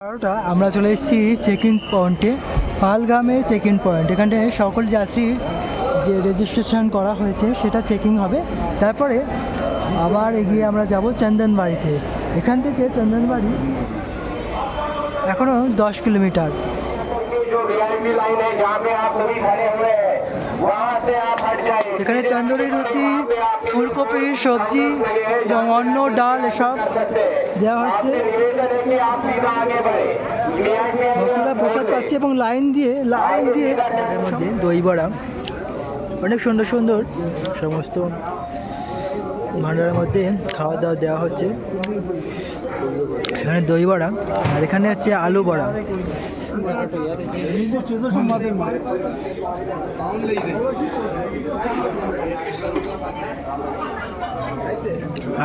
আমরা চলে এসেছি চেকিং পয়েন্টে, পালগামের চেকিং পয়েন্ট। এখানটায় সকল যাত্রীর যে রেজিস্ট্রেশন করা হয়েছে সেটা চেকিং হবে। তারপরে আবার এগিয়ে আমরা যাব চন্দনবাড়িতে। এখান থেকে চন্দনবাড়ি এখনও 10 কিলোমিটার। এখানে তন্দুরি রুটি, ফুলকপির সবজি এবং অন্য ডাল এসব দেওয়া হচ্ছে। ভক্তরা প্রসাদ পাচ্ছে এবং লাইন দিয়ে এর মধ্যে দই বড়া, অনেক সুন্দর সুন্দর সমস্ত ভান্ডারের মধ্যে খাওয়া দাওয়া দেওয়া হচ্ছে। এখানে দই বড়া আর এখানে হচ্ছে আলু বড়া।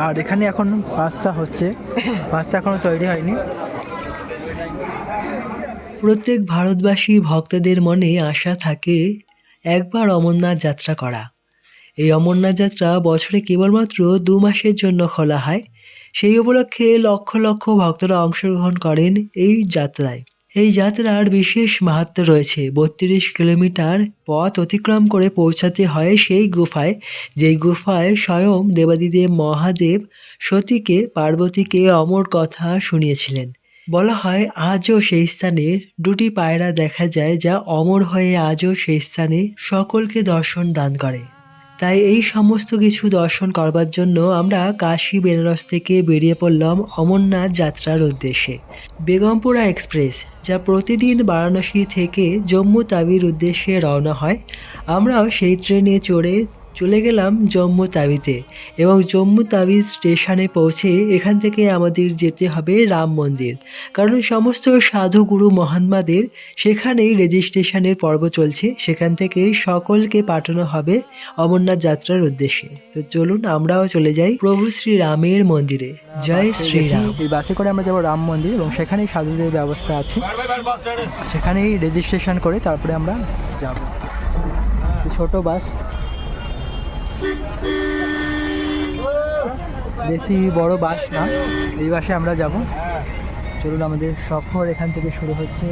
আর এখানে এখন পাস্তা হচ্ছে, পাস্তা এখনো তৈরি হয়নি। প্রত্যেক ভারতবাসী ভক্তদের মনে আশা থাকে একবার অমরনাথ যাত্রা করা। এই অমরনাথ যাত্রা বছরে কেবলমাত্র 2 মাসের জন্য খোলা হয়। সেই উপলক্ষে লক্ষ লক্ষ ভক্তরা অংশগ্রহণ করেন এই যাত্রায়। এই যাত্রার বিশেষ মাহাত্ম্য রয়েছে। 32 কিলোমিটার পথ অতিক্রম করে পৌঁছাতে হয় সেই গুফায়, যেই গুফায় স্বয়ং দেবাদিদেব মহাদেব সতীকে পার্বতীকে অমর কথা শুনিয়েছিলেন। বলা হয় আজও সেই স্থানে 2টি পায়রা দেখা যায়, যা অমর হয়ে আজও সেই স্থানে সকলকে দর্শন দান করে। তাই এই সমস্ত কিছু দর্শন করবার জন্য আমরা কাশী বেনারস থেকে বেরিয়ে পড়লাম অমরনাথ যাত্রার উদ্দেশ্যে। বেগমপুরা এক্সপ্রেস, যা প্রতিদিন বারাণসী থেকে জম্মু তাবির উদ্দেশ্যে রওনা হয়, আমরাও সেই ট্রেনে চড়ে চলে গেলাম জম্মু তাবিতে এবং জম্মু তাবি স্টেশনে পৌঁছে এখান থেকে আমাদের যেতে হবে রাম মন্দির, কারণ সমস্ত সাধু গুরু মহাত্মাদের সেখানেই রেজিস্ট্রেশনের পর্ব চলছে। সেখান থেকে সকলকে পাঠানো হবে অমরনাথ যাত্রার উদ্দেশ্যে। তো চলুন আমরাও চলে যাই প্রভু শ্রী রামের মন্দিরে। জয় শ্রীরাম। এই বাসে করে আমরা যাবো রাম মন্দির এবং সেখানেই সাধুদের ব্যবস্থা আছে, সেখানেই রেজিস্ট্রেশন করে তারপরে আমরা যাব। ছোট বাস, বেশি বড় বাস না, এই বাসে আমরা যাব। চলুন আমাদের সফর এখান থেকে শুরু হচ্ছে।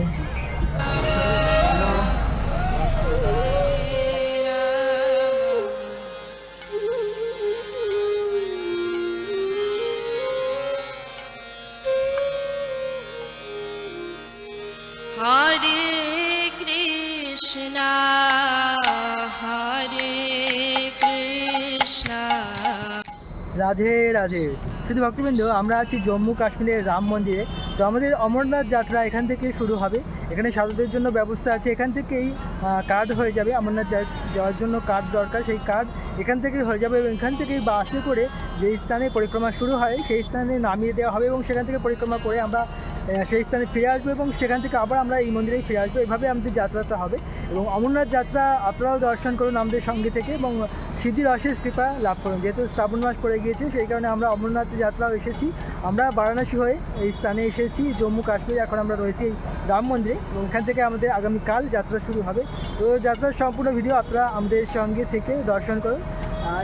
হরে কৃষ্ণা হরে কৃষ্ণা। রাধে রাধে। শুধু ভক্তবৃন্দ, আমরা আছি জম্মু কাশ্মীরের রাম মন্দিরে। তো আমাদের অমরনাথ যাত্রা এখান থেকে শুরু হবে। এখানে সাধুদের জন্য ব্যবস্থা আছে, এখান থেকেই কার্ড হয়ে যাবে। অমরনাথ যাওয়ার জন্য কার্ড দরকার, সেই কার্ড এখান থেকেই হয়ে যাবে এবং এখান থেকেই বাসে করে যে স্থানে পরিক্রমা শুরু হয় সেই স্থানে নামিয়ে দেওয়া হবে এবং সেখান থেকে পরিক্রমা করে আমরা সেই স্থানে ফিরে আসবো এবং সেখান থেকে আবার আমরা এই মন্দিরেই ফিরে আসবো। এভাবে আমাদের যাত্রাটা হবে এবং অমরনাথ যাত্রা আপনারাও দর্শন করুন আমাদের সঙ্গে থেকে এবং সিদ্ধির অশেষ কৃপা লাভ করুন। যেহেতু শ্রাবণ মাস পড়ে গিয়েছে, সেই কারণে আমরা অমরনাথ যাত্রাও এসেছি। আমরা বারাণসী হয়ে এই স্থানে এসেছি জম্মু কাশ্মীর। এখন আমরা রয়েছি এই রাম মন্দিরে এবং এখান থেকে আমাদের আগামীকাল যাত্রা শুরু হবে। তো যাত্রার সম্পূর্ণ ভিডিও আপনারা আমাদের সঙ্গে থেকে দর্শন করুন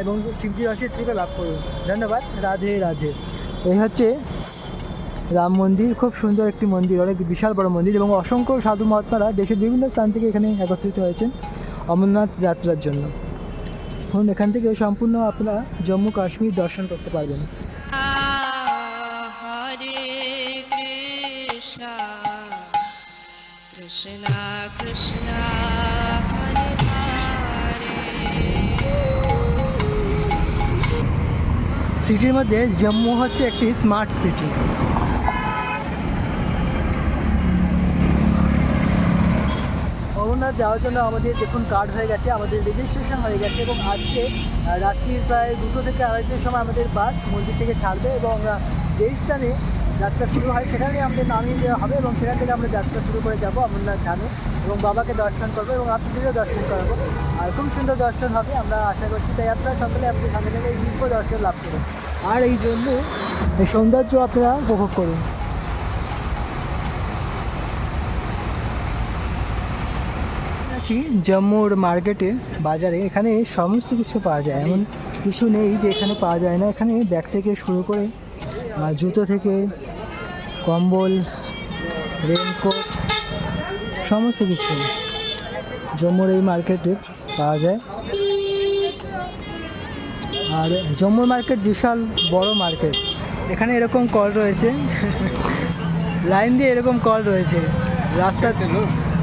এবং শিবজির অশেষ কৃপা লাভ করুন। ধন্যবাদ। রাধে রাধে। এই হচ্ছে রাম মন্দির, খুব সুন্দর একটি মন্দির, অনেক বিশাল বড় মন্দির এবং অসংখ্য সাধু মহাত্মারা দেশের বিভিন্ন স্থান থেকে এখানে একত্রিত হয়েছেন অমরনাথ যাত্রার জন্য। এখন এখান থেকে সম্পূর্ণ আপনারা জম্মু কাশ্মীর দর্শন করতে পারবেন। হরে কৃষ্ণা কৃষ্ণা কৃষ্ণা হরে হরে। সিটির মধ্যে জম্মু হচ্ছে একটি স্মার্ট সিটি। অমরনাথ যাওয়ার জন্য আমাদের দেখুন কার্ড হয়ে গেছে, আমাদের রেজিস্ট্রেশন হয়ে গেছে এবং আজকে রাত্রি প্রায় 2টো থেকে 2:30টার সময় আমাদের বাস মন্দির থেকে ছাড়বে এবং যেই স্থানে যাত্রা শুরু হয় সেখানে আমাদের নামিয়ে দেওয়া হবে এবং সেখান থেকে আমরা যাত্রা শুরু করে যাব অমরনাথ ধামে এবং বাবাকে দর্শন করবো এবং আপনাদেরও দর্শন করাবো। আর খুব সুন্দর দর্শন হবে আমরা আশা করছি। তাই আপনারা সকলে আমাদের সঙ্গে থেকে এই দিব্য দর্শন লাভ করুন আর এই জন্য এই সৌন্দর্য আপনারা উপভোগ করুন। জম্মুর মার্কেটে, বাজারে, এখানে সমস্ত কিছু পাওয়া যায়, এমন কিছু নেই যে এখানে পাওয়া যায় না। এখানে ব্যাগ থেকে শুরু করে জুতো থেকে কম্বল রেনকোট, সমস্ত কিছু জম্মুর এই মার্কেটে পাওয়া যায়। আর জম্মুর মার্কেট বিশাল বড় মার্কেট। এখানে এরকম কল রয়েছে, লাইন দিয়ে এরকম কল রয়েছে রাস্তার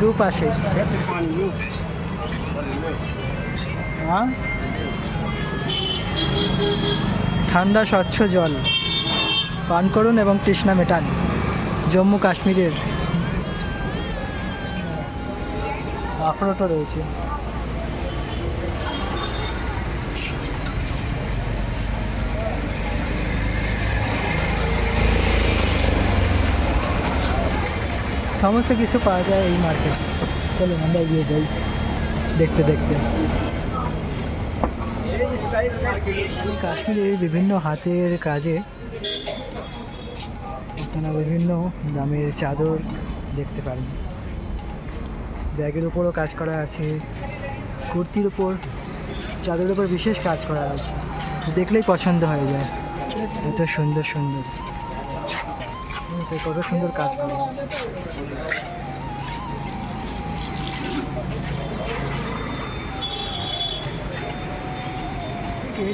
দুপাশে। হ্যাঁ, ঠান্ডা স্বচ্ছ জল পান করুন এবং তৃষ্ণা মেটান। জম্মু কাশ্মীরের আখরোটও রয়েছে। সমস্ত কিছু পাওয়া যায় এই মার্কেট। চলুন আমরা এগিয়ে যাই দেখতে দেখতে। কাশ্মীরের বিভিন্ন হাতের কাজে আপনারা বিভিন্ন দামের চাদর দেখতে পারেন। ব্যাগের উপরও কাজ করা আছে, কুর্তির উপর, চাদরের উপর বিশেষ কাজ করা আছে, দেখলেই পছন্দ হয়ে যায়। এত সুন্দর সুন্দর, কত সুন্দর কাজ করা আছে।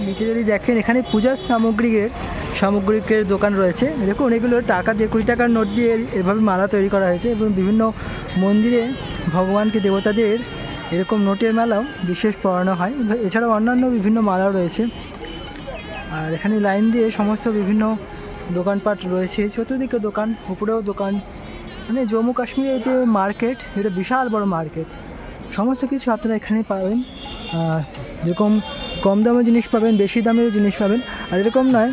নিচে যদি দেখেন এখানে পূজার সামগ্রিকের দোকান রয়েছে। দেখুন এগুলো টাকা দিয়ে 20 টাকার নোট দিয়ে এভাবে মালা তৈরি করা হয়েছে এবং বিভিন্ন মন্দিরে ভগবানকে দেবতাদের এরকম নোটের মালাও বিশেষ পরানো হয়। এছাড়াও অন্যান্য বিভিন্ন মালাও রয়েছে। আর এখানে লাইন দিয়ে সমস্ত বিভিন্ন দোকানপাট রয়েছে, চতুর্দিকে দোকান, উপরেও দোকান। মানে জম্মু কাশ্মীরের যে মার্কেট, এটা বিশাল বড় মার্কেট। সমস্ত কিছু আপনারা এখানে পাবেন। যেরকম কম দামের জিনিস পাবেন, বেশি দামের জিনিস পাবেন। আর এরকম নয়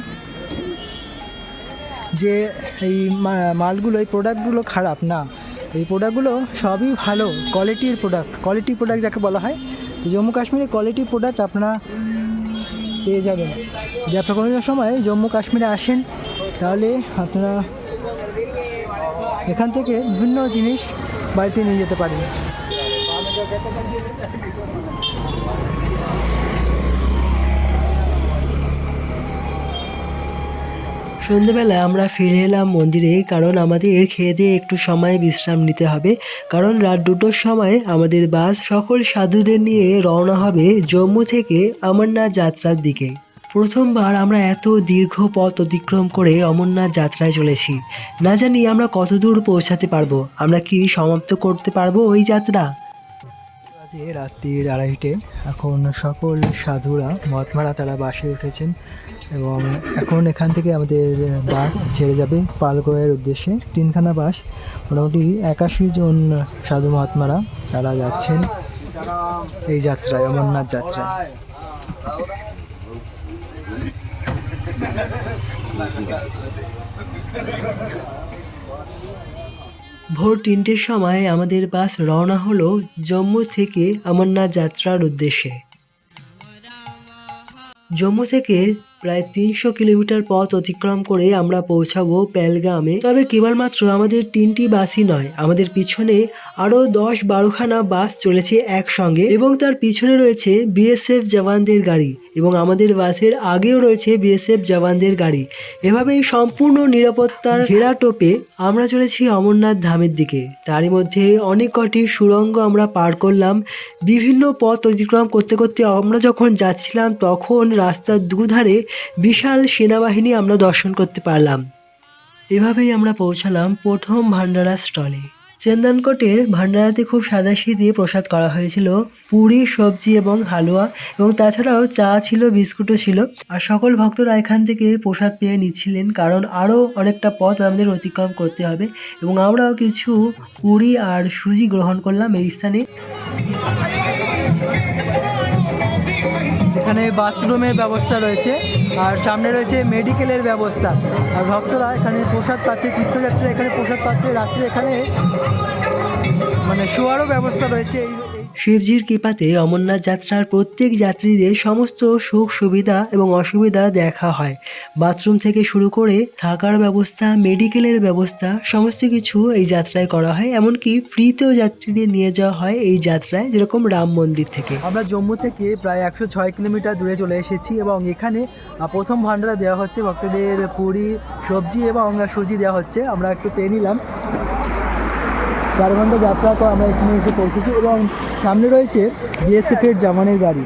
যে এই মালগুলো, এই প্রোডাক্টগুলো খারাপ না, এই প্রোডাক্টগুলো সবই ভালো কোয়ালিটি প্রোডাক্ট যাকে বলা হয়। তো জম্মু কাশ্মীরে কোয়ালিটি প্রোডাক্ট আপনারা পেয়ে যাবেন। যে আপনারা কোনো সময় জম্মু কাশ্মীরে আসেন তাহলে আপনারা এখান থেকে বিভিন্ন জিনিস বাড়িতে নিয়ে যেতে পারেন। সন্ধ্যেবেলা আমরা ফিরে এলাম মন্দিরে, কারণ আমাদের খেয়ে দিয়ে একটু সময় বিশ্রাম নিতে হবে। কারণ রাত 2টোর সময় আমাদের বাস সকল সাধুদের নিয়ে রওনা হবে জম্মু থেকে অমরনাথ যাত্রার দিকে। প্রথমবার আমরা এত দীর্ঘ পথ অতিক্রম করে অমরনাথ যাত্রায় চলেছি। না জানি আমরা কত দূর পৌঁছাতে পারবো, আমরা কি সমাপ্ত করতে পারবো ওই যাত্রা। আজকে রাত্রির 2:30। এখন সকল সাধুরা মহাত্মারা তারা বাসে উঠেছেন এবং এখন এখান থেকে আমাদের বাস ছেড়ে যাবে পালগয়ের উদ্দেশ্যে। 3খানা বাস, মোটামুটি 81 জন সাধু মহাত্মারা তারা যাচ্ছেন এই যাত্রায়, অমরনাথ যাত্রায়। ভোর 3টের সময় আমাদের বাস রওনা হলো জম্মু থেকে অমরনাথ যাত্রার উদ্দেশ্যে। জম্মু থেকে প্রায় 300 কিলোমিটার পথ অতিক্রম করে আমরা পৌঁছাবো পেহেলগামে। তবে কেবলমাত্র আমাদের 3টি বাসই নয়, আমাদের পিছনে আরও 10-12খানা বাস চলেছে একসঙ্গে এবং তার পিছনে রয়েছে বিএসএফ জওয়ানদের গাড়ি এবং আমাদের বাসের আগেও রয়েছে বিএসএফ জওয়ানদের গাড়ি। এভাবেই সম্পূর্ণ নিরাপত্তার ঘেরাটোপে আমরা চলেছি অমরনাথ ধামের দিকে। তারই মধ্যে অনেক কটি সুড়ঙ্গ আমরা পার করলাম। বিভিন্ন পথ অতিক্রম করতে করতে আমরা যখন যাচ্ছিলাম তখন রাস্তার দুধারে বিশাল সেনাবাহিনী আমরা দর্শন করতে পারলাম। এভাবেই আমরা পৌঁছালাম প্রথম ভান্ডারা স্টলে। চন্দনকোটের ভান্ডারাতে খুব সাদাসিধে প্রসাদ করা হয়েছিল, পুরি, সবজি এবং হালুয়া, এবং তাছাড়াও চা ছিল, বিস্কুটও ছিল। আর সকল ভক্তরা এখান থেকে প্রসাদ পেয়ে নিচ্ছিলেন, কারণ আরও অনেকটা পথ আমাদের অতিক্রম করতে হবে। এবং আমরাও কিছু পুরি আর সুজি গ্রহণ করলাম এই স্থানে। এখানে বাথরুমের ব্যবস্থা রয়েছে আর সামনে রয়েছে মেডিকেলের ব্যবস্থা। আর ভক্তরা এখানে প্রসাদ পাচ্ছে, তীর্থযাত্রীরা এখানে প্রসাদ পাচ্ছে। রাত্রে এখানে মানে শোয়ারও ব্যবস্থা রয়েছে। শিবজির কৃপাতে অমরনাথ যাত্রার প্রত্যেক যাত্রীদের সমস্ত সুখ সুবিধা এবং অসুবিধা দেখা হয়। বাথরুম থেকে শুরু করে থাকার ব্যবস্থা, মেডিকেলের ব্যবস্থা, সমস্ত কিছু এই যাত্রায় করা হয়। এমনকি ফ্রিতেও যাত্রীদের নিয়ে যাওয়া হয় এই যাত্রায়, যেরকম রাম মন্দির থেকে। আমরা জম্মু থেকে প্রায় 106 কিলোমিটার দূরে চলে এসেছি এবং এখানে প্রথম ভান্ডারা দেওয়া হচ্ছে ভক্তদের, পুরি, সবজি এবং সুজি দেওয়া হচ্ছে। আমরা একটু পেয়ে নিলাম। 4 ঘন্টা যাত্রা তো আমরা এখানে এসে পৌঁছেছি এবং সামনে রয়েছে বিএসএফের জওয়ানের গাড়ি।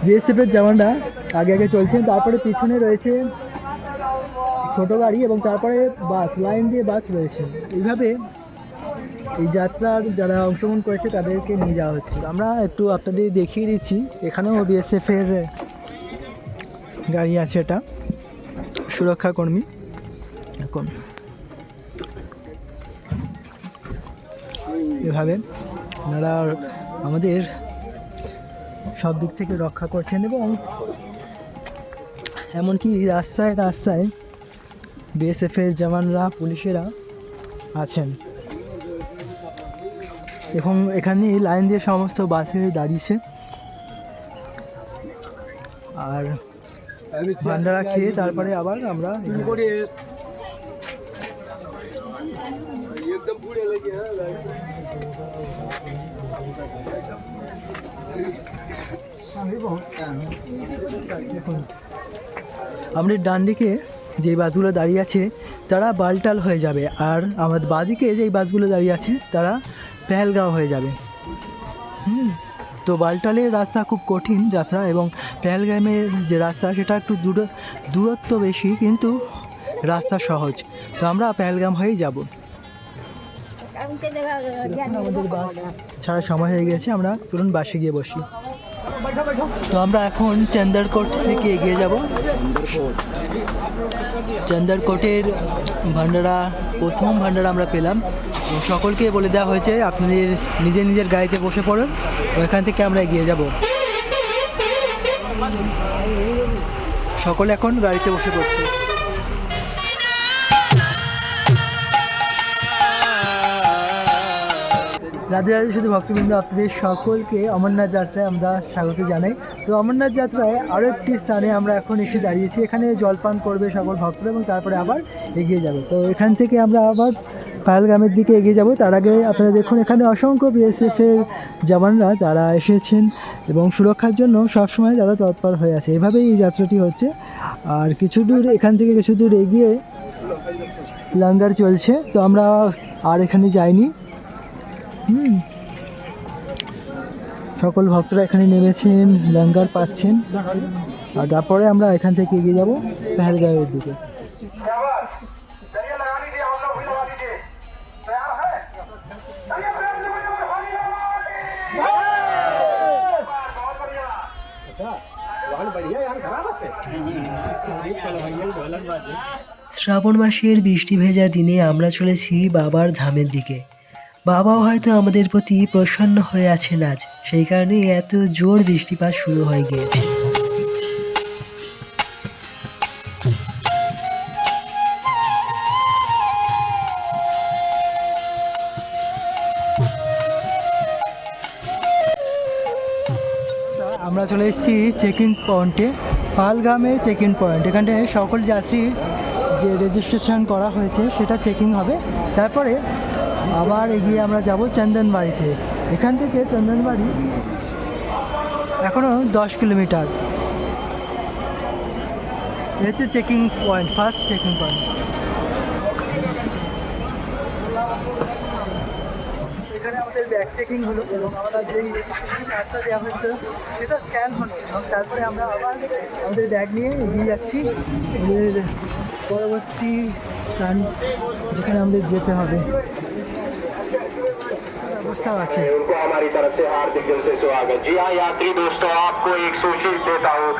বিএসএফের জওয়ানরা আগে আগে চলছেন, তারপরে পিছনে রয়েছে ছোট গাড়ি এবং তারপরে বাস, লাইন দিয়ে বাস রয়েছে। এইভাবে এই যাত্রার যারা অংশগ্রহণ করেছে তাদেরকে নিয়ে যাওয়া হচ্ছে। আমরা একটু আপনাদের দেখিয়ে দিচ্ছি, এখানেও বিএসএফের গাড়ি আছে, এটা সুরক্ষা কর্মী। এখন এভাবে ওনারা আমাদের সব দিক থেকে রক্ষা করছেন এবং এমনকি রাস্তায় রাস্তায় বিএসএফের জওয়ানরা, পুলিশেরা আছেন এবং এখানে লাইন দিয়ে সমস্ত বাসে দাঁড়িয়েছে। আর ভান্ডারা খেয়ে তারপরে আবার আমরা আমাদের ডান দিকে যে বাসগুলো দাঁড়িয়ে আছে তারা বালটাল হয়ে যাবে, আর আমাদের বাঁদিকে যেই বাসগুলো দাঁড়িয়ে আছে তারা পেহেলগাঁও হয়ে যাবে। তো বালটালের রাস্তা খুব কঠিন যাত্রা এবং পেহেলগামের যে রাস্তা সেটা একটু দূরত্ব বেশি, কিন্তু রাস্তা সহজ। তো আমরা পেহেলগাম হয়েই যাব। আমাদের বাস ছাড়ার সময় হয়ে গেছে, আমরা তুরুন বাসে গিয়ে বসি। তো আমরা এখন চন্দরকোট থেকে এগিয়ে যাব। চন্দরকোটের ভান্ডারা, প্রথম ভান্ডারা আমরা পেলাম। সকলকে বলে দেওয়া হয়েছে আপনাদের নিজের নিজের গাড়িতে বসে পড়ুন, ওইখান থেকে আমরা এগিয়ে যাব। সকলে এখন গাড়িতে বসে পড়ছে। রাধে রাধে শুধু ভক্তবৃন্দ, আপনাদের সকলকে অমরনাথ যাত্রায় আমরা স্বাগত জানাই। তো অমরনাথ যাত্রায় আরও একটি স্থানে আমরা এখন এসে দাঁড়িয়েছি, এখানে জলপান করবে সকল ভক্তরা এবং তারপরে আবার এগিয়ে যাবে। তো এখান থেকে আমরা আবার পেহেলগামের দিকে এগিয়ে যাব। তার আগে আপনারা দেখুন, এখানে অসংখ্য বিএসএফের জওয়ানরা তারা এসেছেন এবং সুরক্ষার জন্য সবসময় তারা তৎপর হয়ে আছে। এভাবেই এই যাত্রাটি হচ্ছে। আর কিছু দূর এখান থেকে কিছু দূর এগিয়ে লঙ্গার চলছে, তো আমরা আর এখানে যাইনি। সকল ভক্তরা এখানে নেমেছেন, লঙ্গার পাচ্ছেন, আর তারপরে আমরা এখান থেকে এগিয়ে যাব পেহেলগাঁওয়ের দিকে। শ্রাবণ মাসের বৃষ্টি ভেজা দিনে আমরা চলেছি বাবার ধামের দিকে। বাবাও হয়তো আমাদের প্রতি প্রসন্ন হয়ে আছেন আজ, সেই কারণে এত জোর বৃষ্টিপাত শুরু হয়ে গিয়েছে। আমরা চলে এসেছি চেকিং পয়েন্টে, পালগামে চেকিং পয়েন্ট। এখানটায় সকল যাত্রীর যে রেজিস্ট্রেশন করা হয়েছে সেটা চেকিং হবে, তারপরে আবার এগিয়ে আমরা যাব চন্দনবাড়িতে। এখান থেকে চন্দনবাড়ি এখনও 10 কিলোমিটার। এটা হচ্ছে checking point, first checking point. এখানে আমাদের ব্যাগ চেকিং হলো এবং আমরা যেই কার্ডটা দেওয়া হয়েছিল সেটা স্ক্যান হলো এবং তারপরে আমরা আবার আমাদের ব্যাগ নিয়ে এগিয়ে যাচ্ছি আমাদের পরবর্তী স্থান যেখানে আমাদের যেতে হবে। उनको हमारी तरफ से हार्दिक दिल से स्वागत। जी हाँ यात्री दोस्तों, आपको एक सूचित देता हूँ,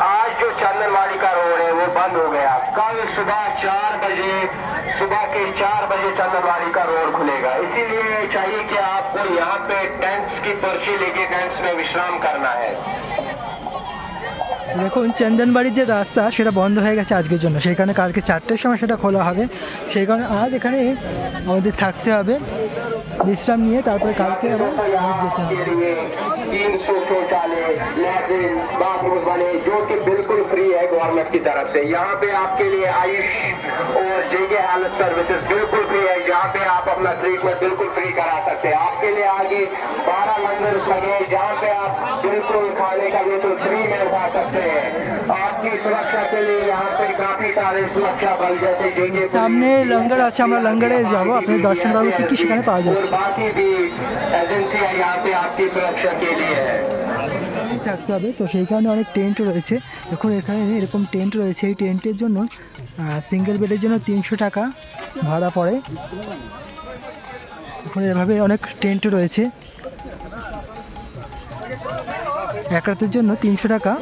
आज जो चंदनवाड़ी का रोड है वो बंद हो गया। कल सुबह 4 बजे, सुबह के 4 बजे चंदनवाड़ी का रोड खुलेगा। इसीलिए चाहिए कि आपको यहाँ पे टेंट्स की पर्ची लेके टेंट्स में विश्राम करना है। দেখুন, চন্দনবাড়ির যে রাস্তা সেটা বন্ধ হয়ে গেছে আজকের জন্য, সেই কারণে কালকে 4টের সময় সেটা খোলা হবে। সেই কারণে আজ এখানে আমাদের থাকতে হবে, বিশ্রাম নিয়ে তারপরে কালকে আবার যেতে হবে। 300 शौचालय, लैट्रिन, बाथरूम बने जो कि बिल्कुल फ्री है गवर्नमेंट की तरफ से। यहाँ पे आपके लिए आयुष और जेके हेल्थ सर्विसेज बिल्कुल फ्री है, जहाँ पे आप अपना ट्रीटमेंट बिल्कुल फ्री करा सकते हैं। आपके लिए आगे 12 लंगर लगे, जहाँ पे आप बिल्कुल खाने का बिल्कुल फ्री में खा सकते हैं। हैं आपकी सुरक्षा के लिए यहाँ पे काफी सारे सुरक्षा बल जैसे जेंगे সামনে লঙ্গর আছে, আমরা লঙ্গরে যাব, আপনি দর্শন করবো কী কী সেখানে পাওয়া और যাচ্ছে। बाकी भी एजेंसियाँ यहाँ पे आपकी सुरक्षा के लिए है। থাকতে হবে, তো সেই কারণে অনেক টেন্ট রয়েছে। দেখুন এখানে এরকম টেন্ট রয়েছে, এই টেন্টের জন্য সিঙ্গেল বেডের জন্য 300 টাকা ভাড়া পড়ে। এখন এভাবে অনেক টেন্ট রয়েছে, এক রাতের জন্য 300 টাকা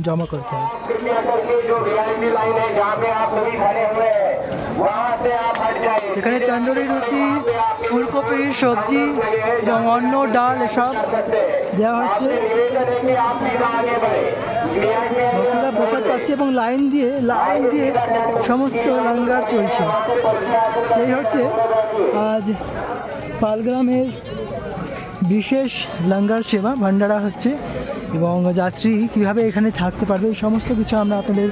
জমা করতে হবে। कृपया करके जो वीआईपी लाइन है जहाँ पे आप सभी खड़े हुए हैं वहाँ से आप हट जाइए। এখানে তন্দুরি রুটি, ফুলকপি, সবজি এবং অন্য ডাল এসব দেওয়া হচ্ছে। निवेदन है कि आप सीधा आगे बढ़े। वीआईपी ভক্তরা প্রসাদ পাচ্ছে এবং লাইন দিয়ে সমস্ত লঙ্গার চলছে। এই হচ্ছে আজ পালগ্রামের বিশেষ লঙ্গার সেবা, ভান্ডারা হচ্ছে এবং যাত্রী কীভাবে এখানে থাকতে পারবে এই সমস্ত কিছু আমরা আপনাদের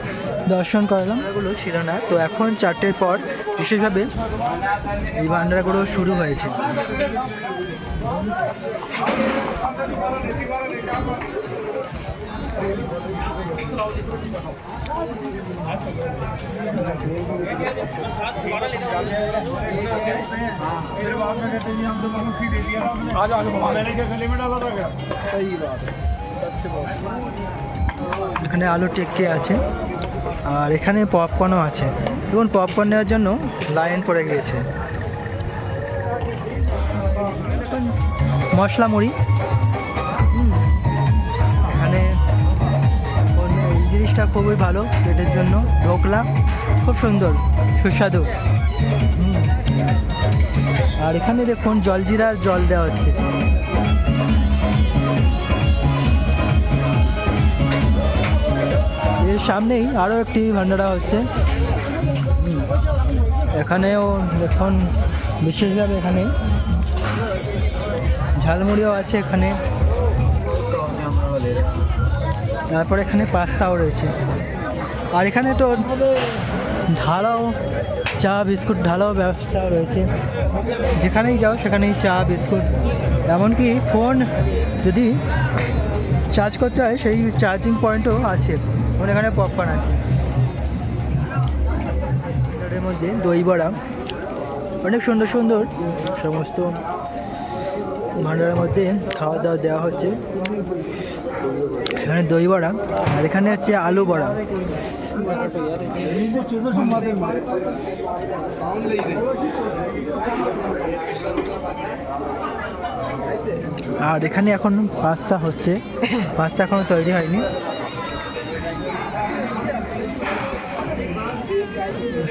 দর্শন করালাম। এগুলো ছিল না, তো এখন 4টের পর বিশেষভাবে এই ভান্ডারাগুলো শুরু হয়েছে। এখানে আলু টিক্কি আছে আর এখানে পপকর্নও আছে। দেখুন পপকর্ন নেওয়ার জন্য লাইন পড়ে গিয়েছে। দেখুন মশলা মুড়ি, এখানে এই জিনিসটা খুবই ভালো পেটের জন্য। ঢোকলা খুব সুন্দর সুস্বাদু। আর এখানে দেখুন জলজিরার জল দেওয়া হচ্ছে। এর সামনেই আরও একটি ভান্ডারা হচ্ছে। এখানেও দেখুন বিশেষভাবে এখানে ঝালমুড়িও আছে এখানে, তারপর এখানে পাস্তাও রয়েছে। আর এখানে তো ঢালাও চা বিস্কুট ঢালাও ব্যবস্থাও রয়েছে, যেখানেই যাও সেখানেই চা বিস্কুট, এমনকি ফোন যদি চার্জ করতে হয় সেই চার্জিং পয়েন্টও আছে। এবং এখানে পপকর্ন আছে। এর মধ্যে দই বড়া, অনেক সুন্দর সুন্দর সমস্ত ভান্ডারের মধ্যে খাওয়া দাওয়া দেওয়া হচ্ছে। এখানে দই বড়া আর এখানে হচ্ছে আলু বড়া। আর এখানে এখন পাস্তা হচ্ছে, পাস্তা এখনো তৈরি হয়নি।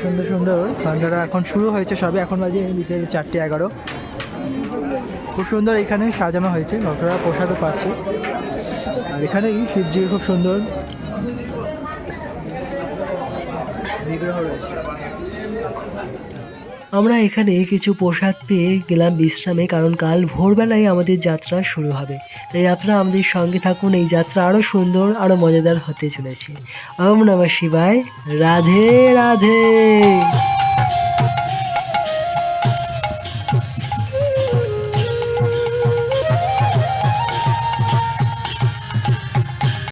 সুন্দর সুন্দর ভান্ডারা এখন শুরু হয়েছে সবে, এখন বাজে বিকেল 4:11। খুব সুন্দর এখানে সাজানো হয়েছে, ভক্তরা প্রসাদও পাচ্ছে। আর এখানেই শিবজির খুব সুন্দর বিগ্রহ রয়েছে। আমরা এখানে কিছু প্রসাদ পেয়ে গেলাম বিশ্রামে, কারণ কাল ভোরবেলায় আমাদের যাত্রা শুরু হবে। তাই আপনারা আমাদের সঙ্গে থাকুন, এই যাত্রা আরও সুন্দর আরও মজাদার হতে চলেছে। ওম নমঃ শিবায়, রাধে রাধে।